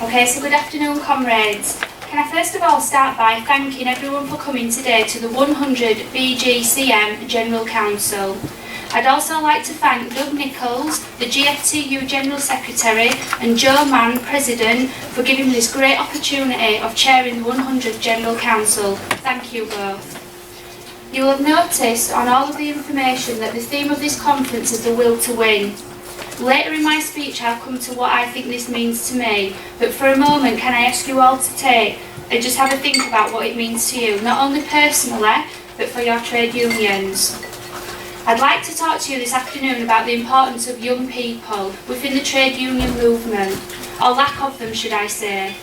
Okay, so good afternoon, comrades. Can I first of all start by thanking everyone for coming today to the 100 BGCM General Council. I'd also like to thank Doug Nichols, the GFTU General Secretary, and Joe Mann, President, for giving me this great opportunity of chairing the 100 General Council. Thank you both. You will have noticed on all of the information that the theme of this conference is the will to win. Later in my speech I'll come to what I think this means to me, but for a moment can I ask you all to take and just have a think about what it means to you, not only personally, but for your trade unions. I'd like to talk to you this afternoon about the importance of young people within the trade union movement, or lack of them should I say.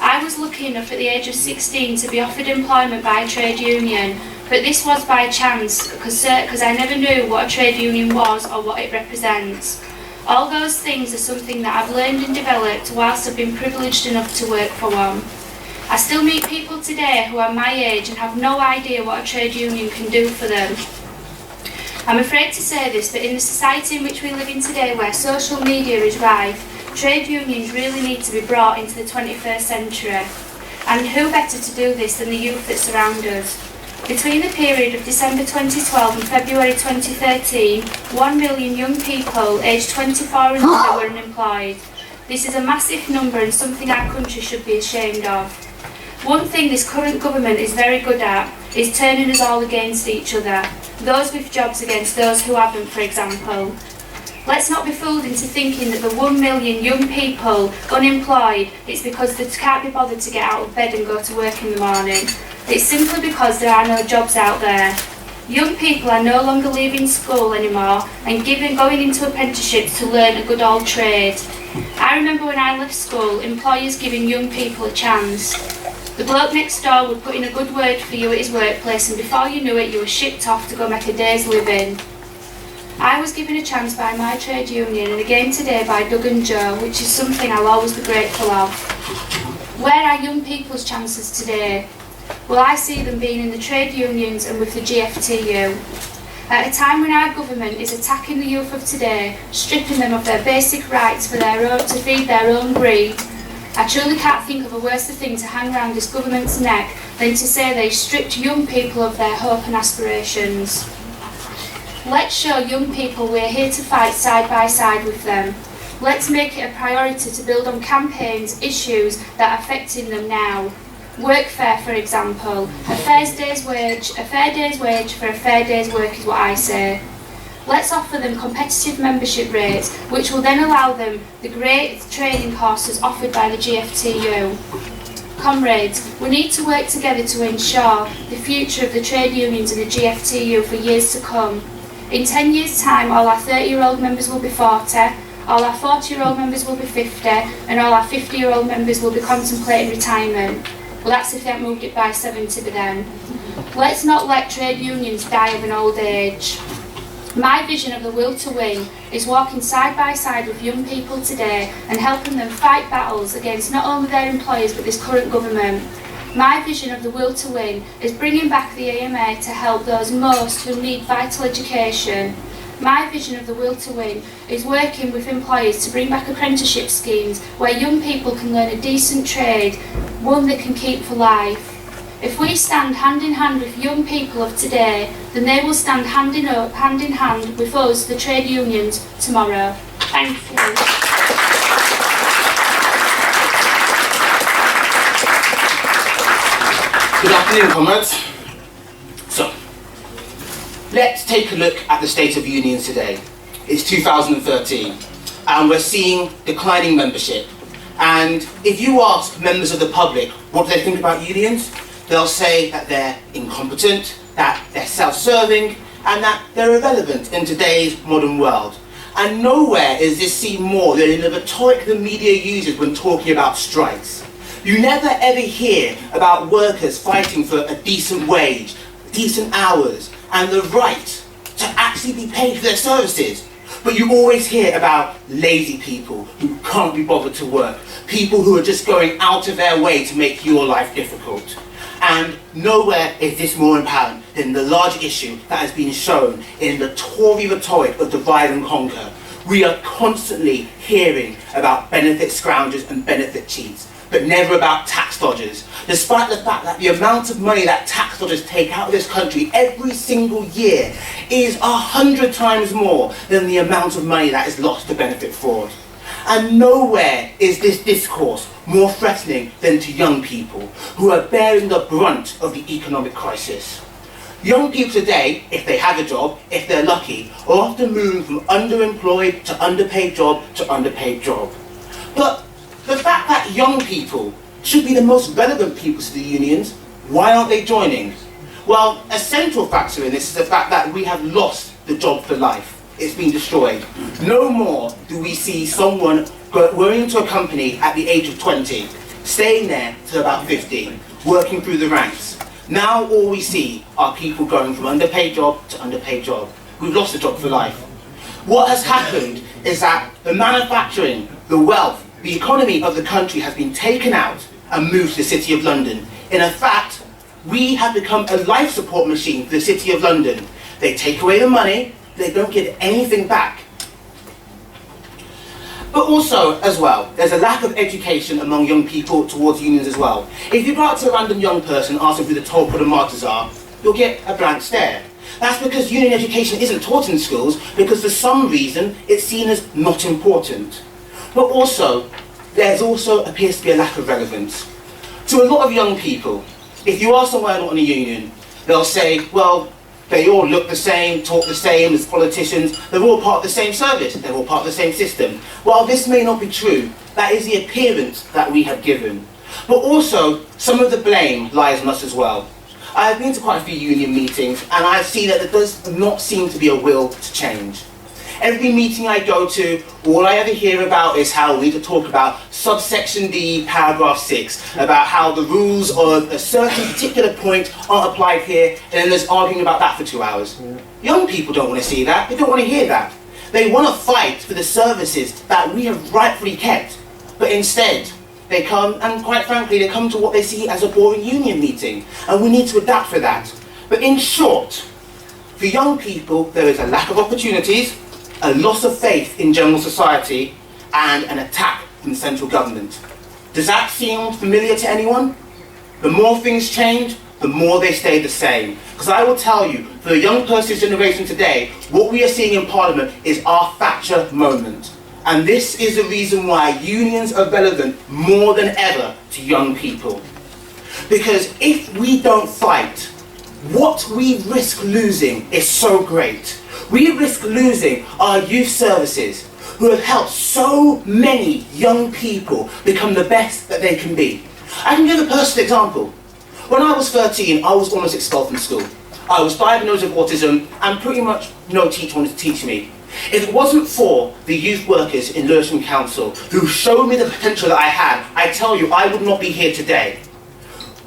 I was lucky enough at the age of 16 to be offered employment by a trade union, but this was by chance because I never knew what a trade union was or what it represents. All those things are something that I've learned and developed whilst I've been privileged enough to work for one. I still meet people today who are my age and have no idea what a trade union can do for them. I'm afraid to say this, but in the society in which we live in today, where social media is rife, trade unions really need to be brought into the 21st century. And who better to do this than the youth that surround us? Between the period of December 2012 and February 2013, 1 million young people aged 24 and under were unemployed. This is a massive number and something our country should be ashamed of. One thing this current government is very good at is turning us all against each other, those with jobs against those who haven't, for example. Let's not be fooled into thinking that the 1 million young people unemployed is because they can't be bothered to get out of bed and go to work in the morning. It's simply because there are no jobs out there. Young people are no longer leaving school anymore and going into apprenticeships to learn a good old trade. I remember when I left school, employers giving young people a chance. The bloke next door would put in a good word for you at his workplace, and before you knew it, you were shipped off to go make a day's living. I was given a chance by my trade union and again today by Doug and Joe, which is something I'll always be grateful of. Where are young people's chances today? Well, I see them being in the trade unions and with the GFTU. At a time when our government is attacking the youth of today, stripping them of their basic rights for to feed their own greed, I truly can't think of a worse thing to hang around this government's neck than to say they stripped young people of their hope and aspirations. Let's show young people we're here to fight side by side with them. Let's make it a priority to build on campaigns, issues that are affecting them now. Workfare, for example, a fair day's wage for a fair day's work is what I say. Let's offer them competitive membership rates, which will then allow them the great training courses offered by the GFTU. Comrades, we need to work together to ensure the future of the trade unions and the GFTU for years to come. In 10 years' time, all our 30-year-old members will be 40, all our 40-year-old members will be 50, and all our 50-year-old members will be contemplating retirement. Well, that's if they haven't moved it by 70 by then. Let's not let trade unions die of an old age. My vision of the will to win is walking side by side with young people today and helping them fight battles against not only their employers but this current government. My vision of the will to win is bringing back the AMA to help those most who need vital education. My vision of the will to win is working with employers to bring back apprenticeship schemes where young people can learn a decent trade, one they can keep for life. If we stand hand in hand with young people of today, then they will stand hand in hand with us, the trade unions, tomorrow. Thank you. Good afternoon, comrades. So, let's take a look at the state of unions today. It's 2013, and we're seeing declining membership. And if you ask members of the public what they think about unions, they'll say that they're incompetent, that they're self-serving, and that they're irrelevant in today's modern world. And nowhere is this seen more than in the rhetoric the media uses when talking about strikes. You never ever hear about workers fighting for a decent wage, decent hours, and the right to actually be paid for their services. But you always hear about lazy people who can't be bothered to work, people who are just going out of their way to make your life difficult. And nowhere is this more apparent than the large issue that has been shown in the Tory rhetoric of divide and conquer, We are constantly hearing about benefit scroungers and benefit cheats, but never about tax dodgers, despite the fact that the amount of money that tax dodgers take out of this country every single year is 100 times more than the amount of money that is lost to benefit fraud. And nowhere is this discourse more threatening than to young people who are bearing the brunt of the economic crisis. Young people today, if they have a job, if they're lucky, are often moving from underemployed to underpaid job to underpaid job. But the fact that young people should be the most relevant people to the unions, why aren't they joining? Well, a central factor in this is the fact that we have lost the job for life. It's been destroyed. No more do we see someone going into a company at the age of 20, staying there till about 50, working through the ranks. Now all we see are people going from underpaid job to underpaid job. We've lost the job for life. What has happened is that the manufacturing, the wealth, the economy of the country has been taken out and moved to the City of London. In fact, we have become a life support machine for the City of London. They take away the money, they don't get anything back. But also, as well, there's a lack of education among young people towards unions as well. If you go out to a random young person and ask them who the Tolkien and martyrs are, you'll get a blank stare. That's because union education isn't taught in schools because for some reason it's seen as not important. But also, there's also appears to be a lack of relevance. To a lot of young people, if you ask someone not in a union, they'll say, well, they all look the same, talk the same as politicians, they're all part of the same service, they're all part of the same system. While this may not be true, that is the appearance that we have given. But also, some of the blame lies on us as well. I have been to quite a few union meetings and I've seen that there does not seem to be a will to change. Every meeting I go to, all I ever hear about is how we need to talk about subsection D, paragraph 6, about how the rules of a certain particular point aren't applied here, and then there's arguing about that for 2 hours. Young people don't want to see that, they don't want to hear that. They want to fight for the services that we have rightfully kept, but instead, they come, and quite frankly, they come to what they see as a boring union meeting, and we need to adapt for that. But in short, for young people, there is a lack of opportunities, a loss of faith in general society, and an attack from the central government. Does that seem familiar to anyone? The more things change, the more they stay the same. Because I will tell you, for the young person's generation today, what we are seeing in Parliament is our Thatcher moment. And this is the reason why unions are relevant more than ever to young people. Because if we don't fight, what we risk losing is so great. We risk losing our youth services, who have helped so many young people become the best that they can be. I can give a personal example. When I was 13, I was almost expelled from school. I was diagnosed with autism, and pretty much no teacher wanted to teach me. If it wasn't for the youth workers in Lewisham Council, who showed me the potential that I had, I tell you, I would not be here today.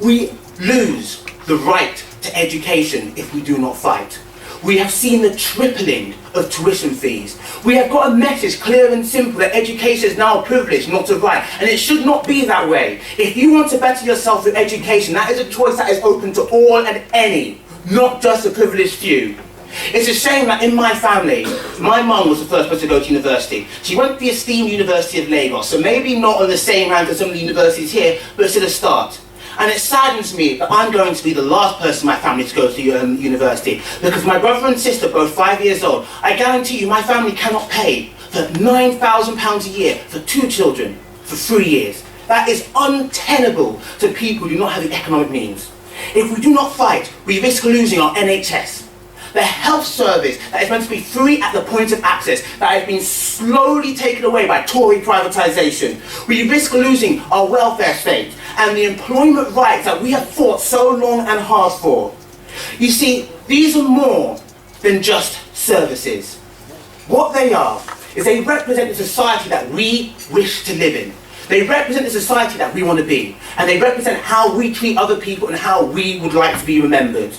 We lose the right to education if we do not fight. We have seen the tripling of tuition fees. We have got a message clear and simple that education is now a privilege, not a right. And it should not be that way. If you want to better yourself with education, that is a choice that is open to all and any, not just a privileged few. It's a shame that in my family, my mum was the first person to go to university. She went to the esteemed University of Lagos, so maybe not on the same rank as some of the universities here, but still a start. And it saddens me that I'm going to be the last person in my family to go to university, because my brother and sister, both 5 years old, I guarantee you my family cannot pay for £9,000 a year for 2 children for 3 years. That is untenable to people who do not have the economic means. If we do not fight, we risk losing our NHS. The health service that is meant to be free at the point of access, that has been slowly taken away by Tory privatisation. We risk losing our welfare state and the employment rights that we have fought so long and hard for. You see, these are more than just services. What they are is they represent the society that we wish to live in. They represent the society that we want to be. And they represent how we treat other people and how we would like to be remembered.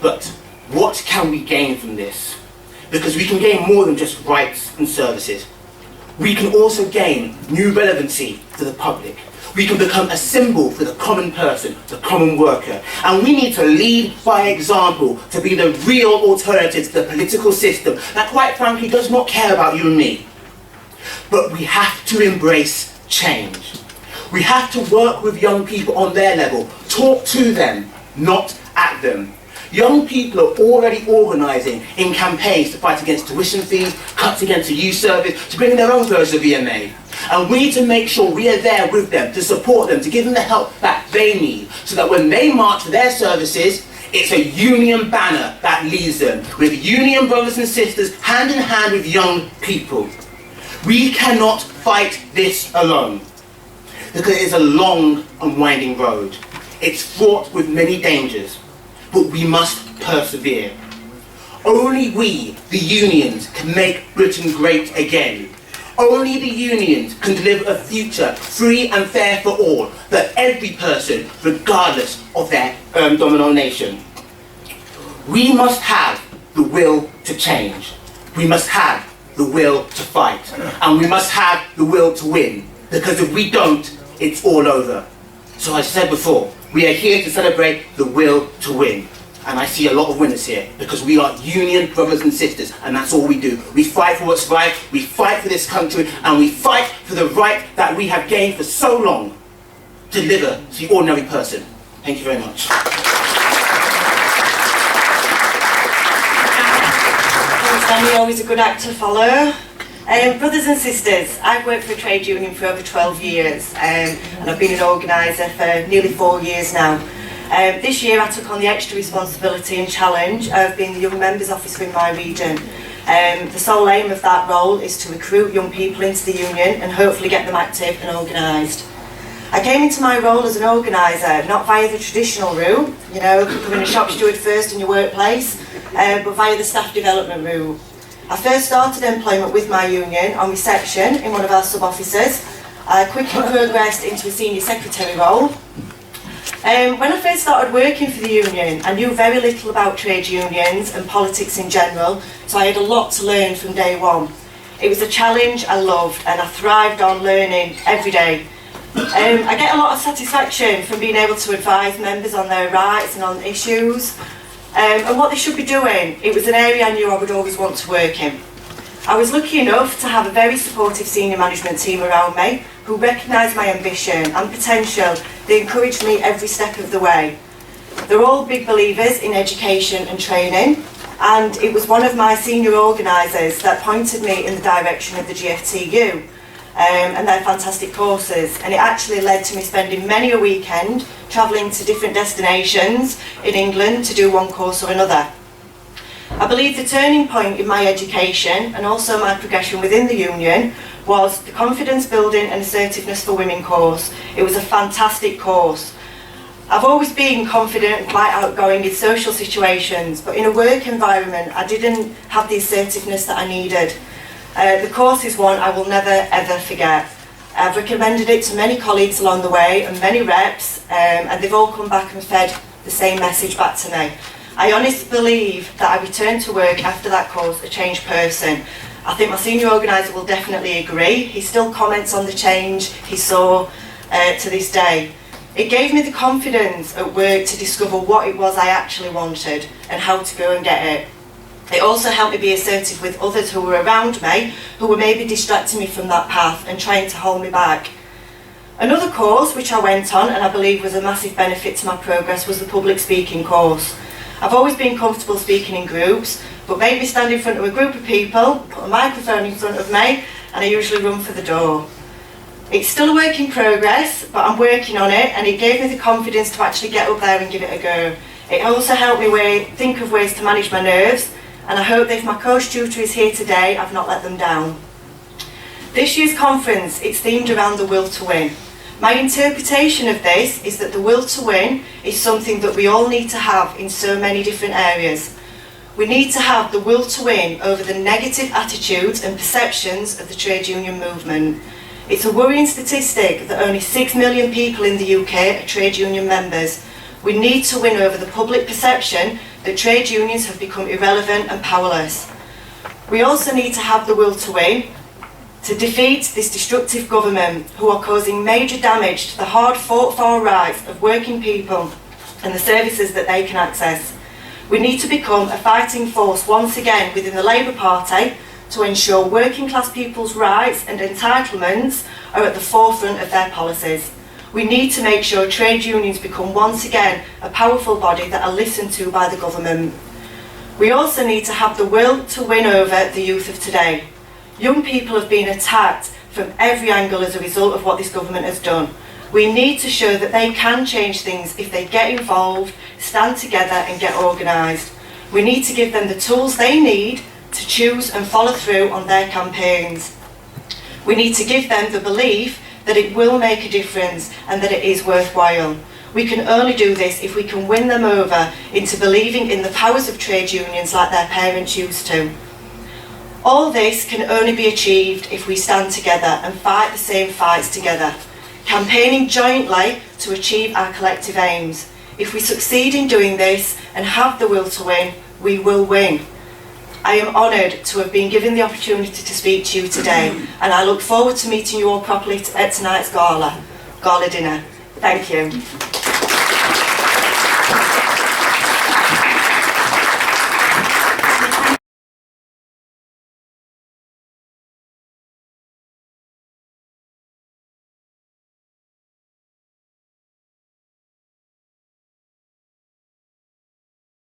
But what can we gain from this? Because we can gain more than just rights and services. We can also gain new relevancy to the public. We can become a symbol for the common person, the common worker. And we need to lead by example to be the real alternative to the political system that quite frankly does not care about you and me. But we have to embrace change. We have to work with young people on their level, talk to them, not at them. Young people are already organising in campaigns to fight against tuition fees, cuts against the youth service, to bring in their own version of EMA. And we need to make sure we are there with them, to support them, to give them the help that they need, so that when they march for their services, it's a union banner that leads them, with union brothers and sisters hand in hand with young people. We cannot fight this alone, because it is a long and winding road. It's fraught with many dangers, but we must persevere. Only we, the unions, can make Britain great again. Only the unions can deliver a future free and fair for all, for every person, regardless of their denomination. We must have the will to change. We must have the will to fight. And we must have the will to win. Because if we don't, it's all over. So as I said before, we are here to celebrate the will to win. And I see a lot of winners here, because we are union brothers and sisters, and that's all we do. We fight for what's right, we fight for this country, and we fight for the right that we have gained for so long to deliver to the ordinary person. Thank you very much. Thanks, Danny. Always a good act to follow. Brothers and sisters, I've worked for a trade union for over 12 years, and I've been an organiser for nearly 4 years now. This year I took on the extra responsibility and challenge of being the Young Members Officer in my region. The sole aim of that role is to recruit young people into the union and hopefully get them active and organised. I came into my role as an organiser, not via the traditional route, you know, becoming a shop steward first in your workplace, but via the staff development route. I first started employment with my union on reception in one of our sub-offices. I quickly progressed into a senior secretary role. When I first started working for the union, I knew very little about trade unions and politics in general, so I had a lot to learn from day one. It was a challenge I loved, and I thrived on learning every day. I get a lot of satisfaction from being able to advise members on their rights and on issues, and what they should be doing. It was an area I knew I would always want to work in. I was lucky enough to have a very supportive senior management team around me who recognised my ambition and potential. They encouraged me every step of the way. They're all big believers in education and training, and it was one of my senior organisers that pointed me in the direction of the GFTU and their fantastic courses, and it actually led to me spending many a weekend travelling to different destinations in England to do one course or another. I believe the turning point in my education and also my progression within the union was the Confidence Building and Assertiveness for Women course. It was a fantastic course. I've always been confident and quite outgoing in social situations, but in a work environment I didn't have the assertiveness that I needed. The course is one I will never ever forget. I've recommended it to many colleagues along the way and many reps, and they've all come back and fed the same message back to me. I honestly believe that I returned to work after that course a changed person. I think my senior organiser will definitely agree. He still comments on the change he saw to this day. It gave me the confidence at work to discover what it was I actually wanted and how to go and get it. It also helped me be assertive with others who were around me, who were maybe distracting me from that path and trying to hold me back. Another course which I went on and I believe was a massive benefit to my progress was the public speaking course. I've always been comfortable speaking in groups, but make me stand in front of a group of people, put a microphone in front of me, and I usually run for the door. It's still a work in progress, but I'm working on it, and it gave me the confidence to actually get up there and give it a go. It also helped me think of ways to manage my nerves, and I hope that if my coach tutor is here today, I've not let them down. This year's conference, it's themed around the will to win. My interpretation of this is that the will to win is something that we all need to have in so many different areas. We need to have the will to win over the negative attitudes and perceptions of the trade union movement. It's a worrying statistic that only 6 million people in the UK are trade union members. We need to win over the public perception that trade unions have become irrelevant and powerless. We also need to have the will to win to defeat this destructive government who are causing major damage to the hard fought for rights of working people and the services that they can access. We need to become a fighting force once again within the Labour Party to ensure working class people's rights and entitlements are at the forefront of their policies. We need to make sure trade unions become once again a powerful body that are listened to by the government. We also need to have the will to win over the youth of today. Young people have been attacked from every angle as a result of what this government has done. We need to show that they can change things if they get involved, stand together and get organised. We need to give them the tools they need to choose and follow through on their campaigns. We need to give them the belief that it will make a difference and that it is worthwhile. We can only do this if we can win them over into believing in the powers of trade unions like their parents used to. All this can only be achieved if we stand together and fight the same fights together, campaigning jointly to achieve our collective aims. If we succeed in doing this and have the will to win, we will win. I am honoured to have been given the opportunity to speak to you today, and I look forward to meeting you all properly at tonight's gala dinner. Thank you.